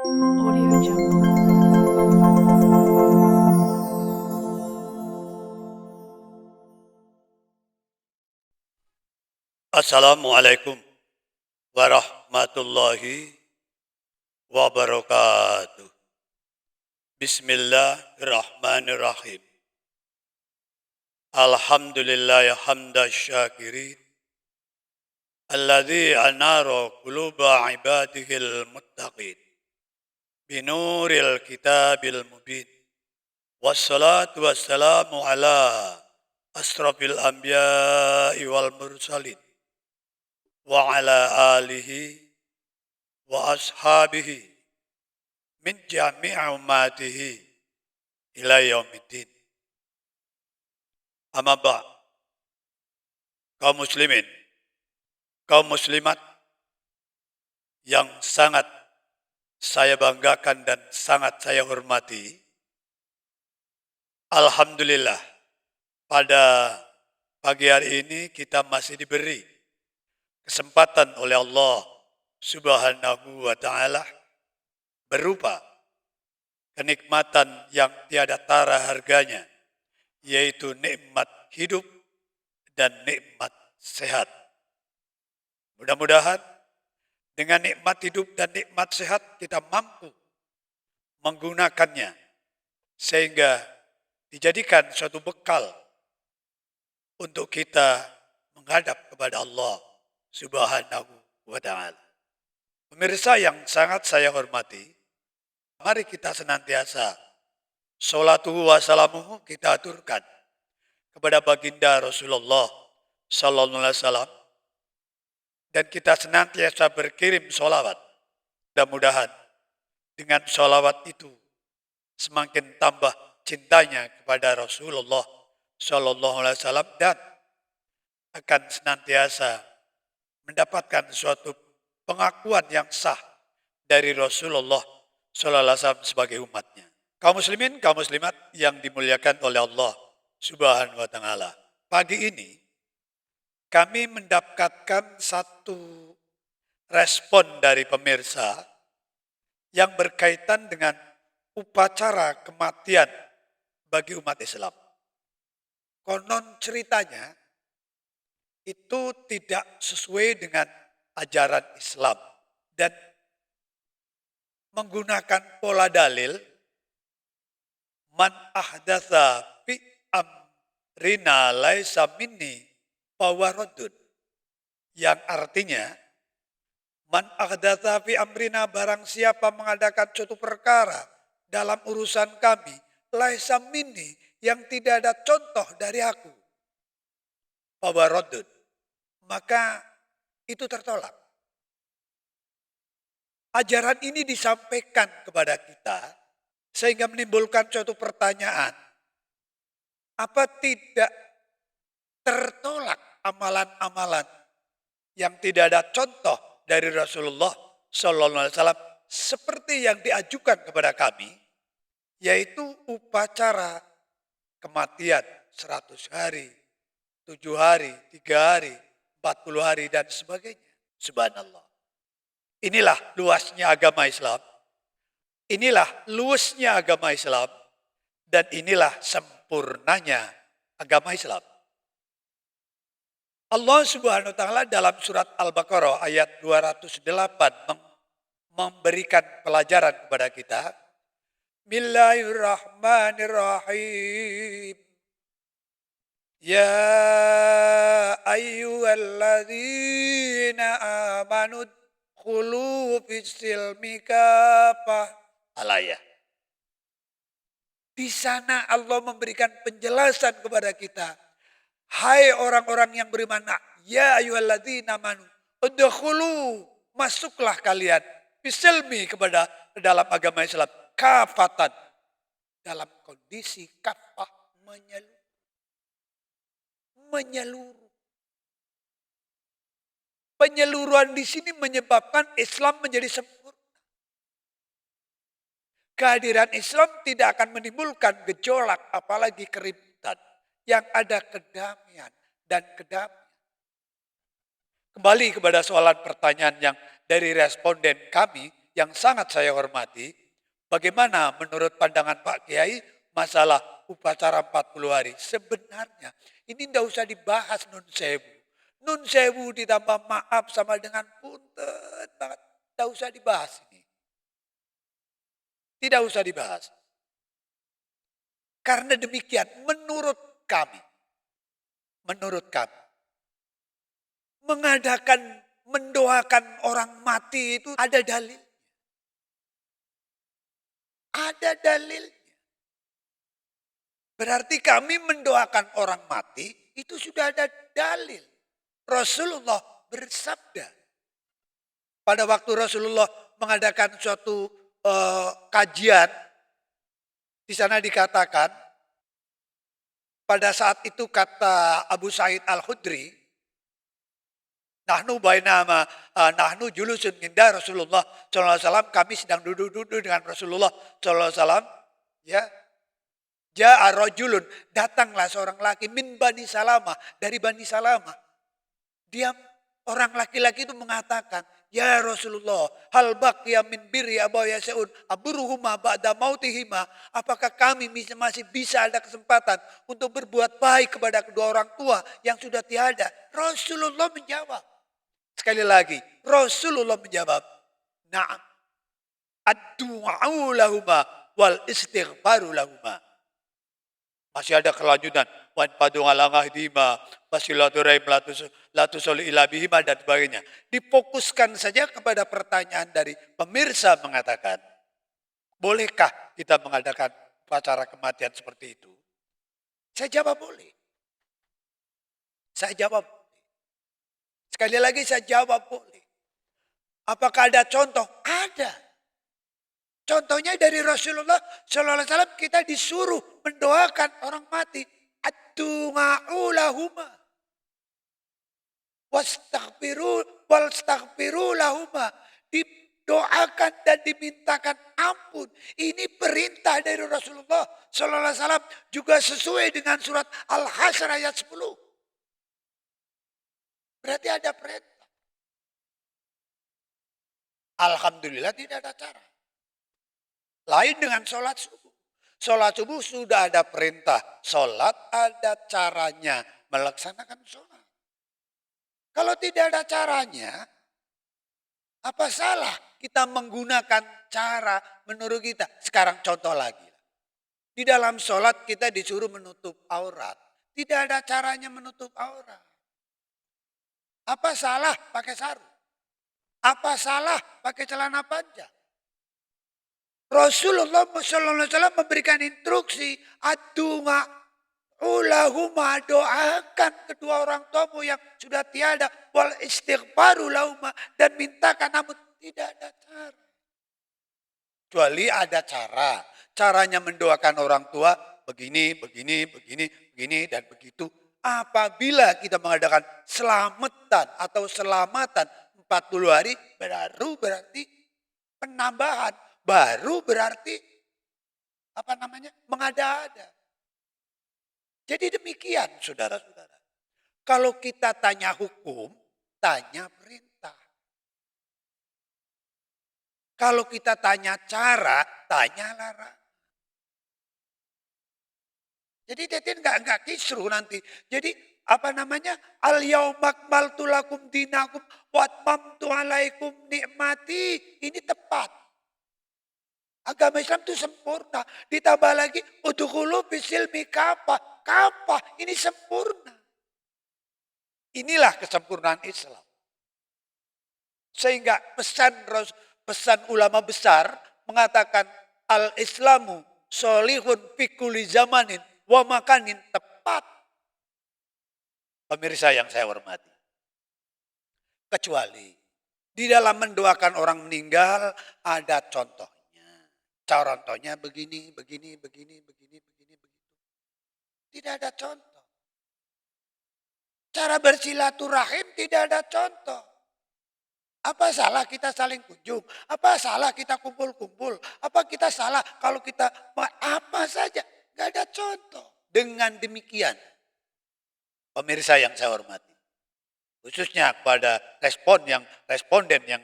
Audio Jungle. Assalamualaikum warahmatullahi wabarakatuh. Bismillahirrahmanirrahim. Alhamdulillah hamda syakirin. Alladhi anara quluba ibadihil muttaqin. Binuril kitabil mubin. Wassalatu wassalamu ala asrafil anbiya'i wal mursalin. Wa ala alihi wa ashabihi min jami'i ummatihi ila yaumiddin. Amma ba' kaum muslimin, kaum muslimat yang sangat saya banggakan dan sangat saya hormati. Alhamdulillah pada pagi hari ini kita masih diberi kesempatan oleh Allah Subhanahu wa ta'ala berupa kenikmatan yang tiada tara harganya, yaitu nikmat hidup dan nikmat sehat. Mudah-mudahan dengan nikmat hidup dan nikmat sehat kita mampu menggunakannya sehingga dijadikan suatu bekal untuk kita menghadap kepada Allah Subhanahu wa ta'ala. Pemirsa yang sangat saya hormati, mari kita senantiasa sholatuhu wa salamuhu kita aturkan kepada baginda Rasulullah sallallahu alaihi wasallam, dan kita senantiasa berkirim sholawat. Mudah-mudahan dengan sholawat itu semakin tambah cintanya kepada Rasulullah sallallahu alaihi wasallam dan akan senantiasa mendapatkan suatu pengakuan yang sah dari Rasulullah sallallahu alaihi wasallam sebagai umatnya. Kaum muslimin, kaum muslimat yang dimuliakan oleh Allah Subhanahu wa ta'ala. Pagi ini kami mendapatkan satu respon dari pemirsa yang berkaitan dengan upacara kematian bagi umat Islam. Konon ceritanya itu tidak sesuai dengan ajaran Islam dan menggunakan pola dalil man ahdatsa fi amrina laisa minni fawaradun, yang artinya man ahdatsa fi amrina, barang siapa mengadakan suatu perkara dalam urusan kami laisa minni, yang tidak ada contoh dari aku, fawaradun, maka itu tertolak. Ajaran ini disampaikan kepada kita sehingga menimbulkan suatu pertanyaan. Apa tidak tertolak amalan-amalan yang tidak ada contoh dari Rasulullah sallallahu alaihi wasallam seperti yang diajukan kepada kami, yaitu upacara kematian 100 hari, 7 hari, 3 hari, 40 hari, dan sebagainya. Subhanallah. Inilah luasnya agama Islam. Inilah luasnya agama Islam. Dan inilah sempurnanya agama Islam. Allah Subhanahu wa ta'ala dalam surat Al-Baqarah ayat 208 memberikan pelajaran kepada kita. Bismillahirrahmanirrahim. Ya ayyuhalladzina amanu khulu fis-silmi kafah. Al-ayah. Di sana Allah memberikan penjelasan kepada kita. Hai orang-orang yang beriman, ya ayyuhalladzina amanu udkhulu, masuklah kalian fis-silmi kepada dalam agama Islam kafatan, dalam kondisi kafah, menyeluruh. Penyeluruhan di sini menyebabkan Islam menjadi sempurna. Kehadiran Islam tidak akan menimbulkan gejolak, apalagi keributan. Yang ada kedamaian dan kedamaian. Kembali kepada soalan pertanyaan yang dari responden kami yang sangat saya hormati, bagaimana menurut pandangan Pak Kiai masalah upacara 40 hari? Sebenarnya ini tidak usah dibahas nun sewu. Nun sewu ditambah maaf sama dengan punten banget. Tidak usah dibahas ini. Tidak usah dibahas. Karena demikian menurut kami, mengadakan, mendoakan orang mati itu ada dalil. Ada dalilnya. Berarti kami mendoakan orang mati itu sudah ada dalil. Rasulullah bersabda. Pada waktu Rasulullah mengadakan suatu kajian, di sana dikatakan, pada saat itu kata Abu Sa'id Al-Khudri, nahnu julusun inda Rasulullah sallallahu alaihi wasallam, kami sedang duduk-duduk dengan Rasulullah sallallahu alaihi wasallam, ya. Ja'a rajulun, datanglah seorang laki min Bani Salamah, dari Bani Salamah. Dia orang laki-laki itu mengatakan, ya Rasulullah, hal baqiya min birri abayasaun aburuhuma ba'da mautihima, apakah kami masih bisa ada kesempatan untuk berbuat baik kepada kedua orang tua yang sudah tiada? Rasulullah menjawab. Sekali lagi, Rasulullah menjawab, na'am. Ad-du'au lahuma wal istighfaru lahuma. Masih ada kelanjutan. Wan padung alangah dima, basilaturahim latusoli ilabihima dan sebagainya. Difokuskan saja kepada pertanyaan dari pemirsa mengatakan, bolehkah kita mengadakan upacara kematian seperti itu? Saya jawab boleh. Saya jawab boleh. Sekali lagi saya jawab boleh. Apakah ada contoh? Ada. Contohnya dari Rasulullah sallallahu alaihi wasallam, kita disuruh mendoakan orang mati. Ad-du'a'u lahuma wastaghfiru lahuma. Didoakan dan dimintakan ampun. Ini perintah dari Rasulullah sallallahu alaihi wasallam, juga sesuai dengan surat Al-Hasyr ayat 10. Berarti ada perintah. Alhamdulillah tidak ada cara. Lain dengan sholat subuh. Sholat subuh sudah ada perintah. Sholat ada caranya melaksanakan sholat. Kalau tidak ada caranya, apa salah kita menggunakan cara menurut kita? Sekarang contoh lagi. Di dalam sholat kita disuruh menutup aurat. Tidak ada caranya menutup aurat. Apa salah pakai sarung? Apa salah pakai celana panjang? Rasulullah SAW memberikan instruksi, ad-du'a'u lahuma, doakan kedua orang tuamu yang sudah tiada, wal istighfaru lahuma, dan mintakan ampun. Tidak ada cara. Kecuali ada cara. Caranya mendoakan orang tua begini, dan begitu. Apabila kita mengadakan selamatan atau selamatan 40 hari, baru berarti penambahan. Baru berarti mengada-ada. Jadi demikian saudara-saudara. Kalau kita tanya hukum, tanya perintah. Kalau kita tanya cara, tanya larangan. Jadi Titin enggak kisruh nanti. Jadi al-yauma akmaltu lakum dinakum wa atmamtu alaikum nikmati. Ini tepat. Agama Islam itu sempurna. Ditambah lagi, udkhulu bisilmi kafah. Kafah, ini sempurna. Inilah kesempurnaan Islam. Sehingga pesan ulama besar mengatakan, al-Islamu solihun fi kulli zamanin wa makanin, tepat. Pemirsa yang saya hormati. Kecuali di dalam mendoakan orang meninggal ada contoh. Contohnya begini. Tidak ada contoh. Cara bersilaturahim tidak ada contoh. Apa salah kita saling kunjung? Apa salah kita kumpul-kumpul? Apa kita salah kalau kita apa saja? Tidak ada contoh. Dengan demikian, pemirsa yang saya hormati, khususnya kepada responden yang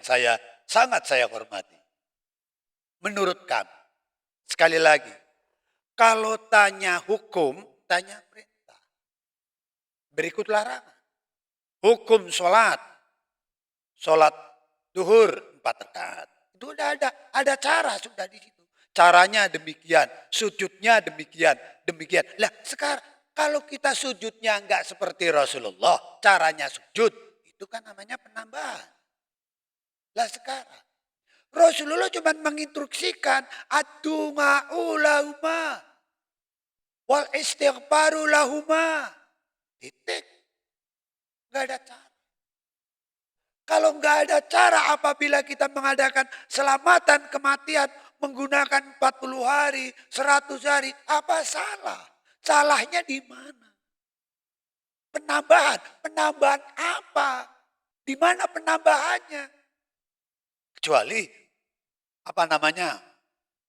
sangat saya hormati. menurut kami. Sekali lagi, kalau tanya hukum, tanya perintah. Berikut larangan. Hukum sholat. Sholat duhur 4 rakaat. Itu udah ada cara sudah di situ. Caranya demikian, sujudnya demikian, demikian. Lah sekarang kalau kita sujudnya enggak seperti Rasulullah, caranya sujud, itu kan namanya penambahan. Lah sekarang Rasulullah cuma menginstruksikan ad-du'a'u lahuma wal istighfaru lahuma. Titik. Enggak ada cara. Kalau enggak ada cara apabila kita mengadakan selamatan kematian menggunakan 40 hari, 100 hari, apa salah? Salahnya di mana? Penambahan apa? Di mana penambahannya? Kecuali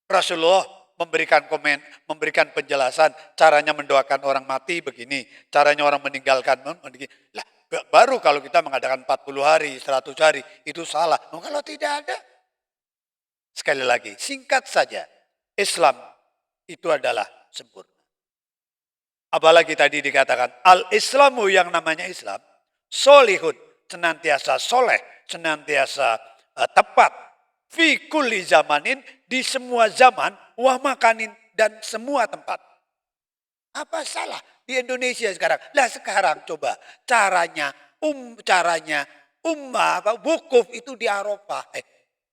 Rasulullah memberikan penjelasan caranya mendoakan orang mati begini, caranya orang meninggalkan begini. Lah, baru kalau kita mengadakan 40 hari, 100 hari itu salah. Kalau tidak ada, sekali lagi singkat saja, Islam itu adalah sempurna. Apalagi tadi dikatakan al-Islamu, yang namanya Islam, solihun, senantiasa soleh, senantiasa tepat, fi kulli zamanin, di semua zaman, wa makanin, dan semua tempat. Apa salah di Indonesia sekarang? Lah sekarang coba caranya wukuf itu di Arafah.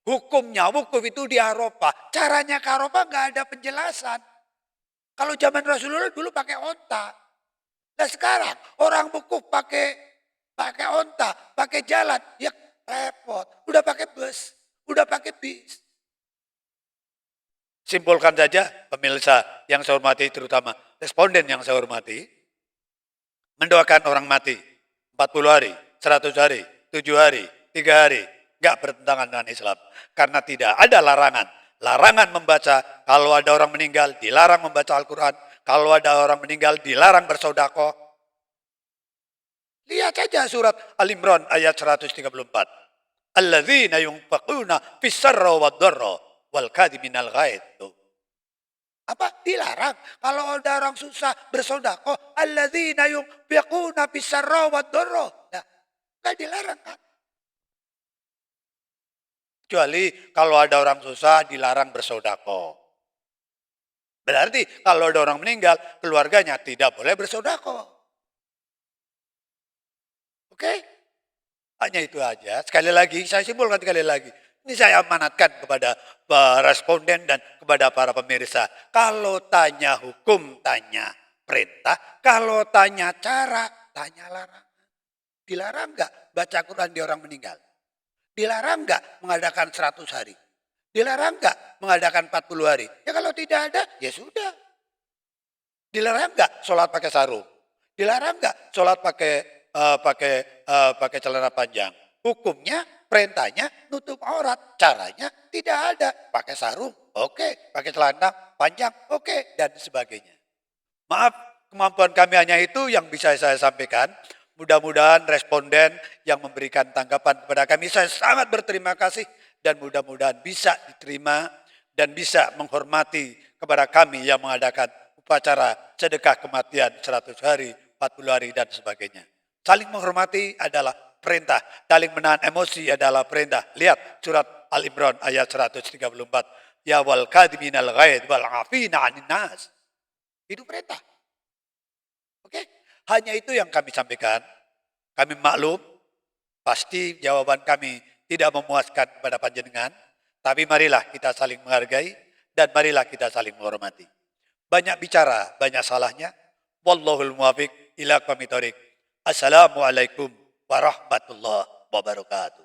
Hukumnya wukuf itu di Arafah. Caranya ke Arafah nggak ada penjelasan. Kalau zaman Rasulullah dulu pakai onta. Nah sekarang orang wukuf pakai onta, pakai jalan, ya repot. Udah pakai bus, udah pakai bis. Simpulkan saja pemirsa yang saya hormati, terutama responden yang saya hormati, mendoakan orang mati 40 hari, 100 hari, 7 hari, 3 hari, nggak bertentangan dengan Islam. Karena tidak ada larangan. Larangan membaca, kalau ada orang meninggal dilarang membaca Al-Quran. Kalau ada orang meninggal dilarang bersedekah. Lihat saja surat Al-Imran ayat 134. Alladzina yunfaquna fis-sarra wad-dharra wal kadhiminal ghaidh. Apa? Dilarang. Kalau ada orang susah bersedekah, alladzina yunfaquna fis-sarra wad-dharra. Nah, enggak dilarang kan? Kecuali kalau ada orang susah dilarang bersedekah. Berarti kalau ada orang meninggal, keluarganya tidak boleh bersedekah. Oke? Hanya itu aja. Sekali lagi, saya simpulkan sekali lagi. Ini saya amanatkan kepada responden dan kepada para pemirsa. Kalau tanya hukum, tanya perintah. Kalau tanya cara, tanya larangan. Dilarang enggak baca Quran di orang meninggal? Dilarang enggak mengadakan 100 hari? Dilarang enggak mengadakan 40 hari? Ya kalau tidak ada, ya sudah. Dilarang enggak sholat pakai sarung? Dilarang enggak sholat pakai celana panjang? Hukumnya, perintahnya nutup aurat. Caranya tidak ada. Pakai sarung, oke. Pakai celana panjang, oke. Dan sebagainya. Maaf, kemampuan kami hanya itu yang bisa saya sampaikan. Mudah-mudahan responden yang memberikan tanggapan kepada kami, saya sangat berterima kasih dan mudah-mudahan bisa diterima dan bisa menghormati kepada kami yang mengadakan upacara sedekah kematian 100 hari, 40 hari dan sebagainya. Saling menghormati adalah perintah, saling menahan emosi adalah perintah. Lihat surat Al-Imran ayat 134. Ya wal kadhiminal ghaidh wal 'afina 'anil nas. Itu perintah. Oke? Hanya itu yang kami sampaikan. Kami maklum, pasti jawaban kami tidak memuaskan kepada panjenengan. Tapi marilah kita saling menghargai dan marilah kita saling menghormati. Banyak bicara, banyak salahnya. Wallahul muwafiq ila aqwamit thoriq. Assalamualaikum warahmatullahi wabarakatuh.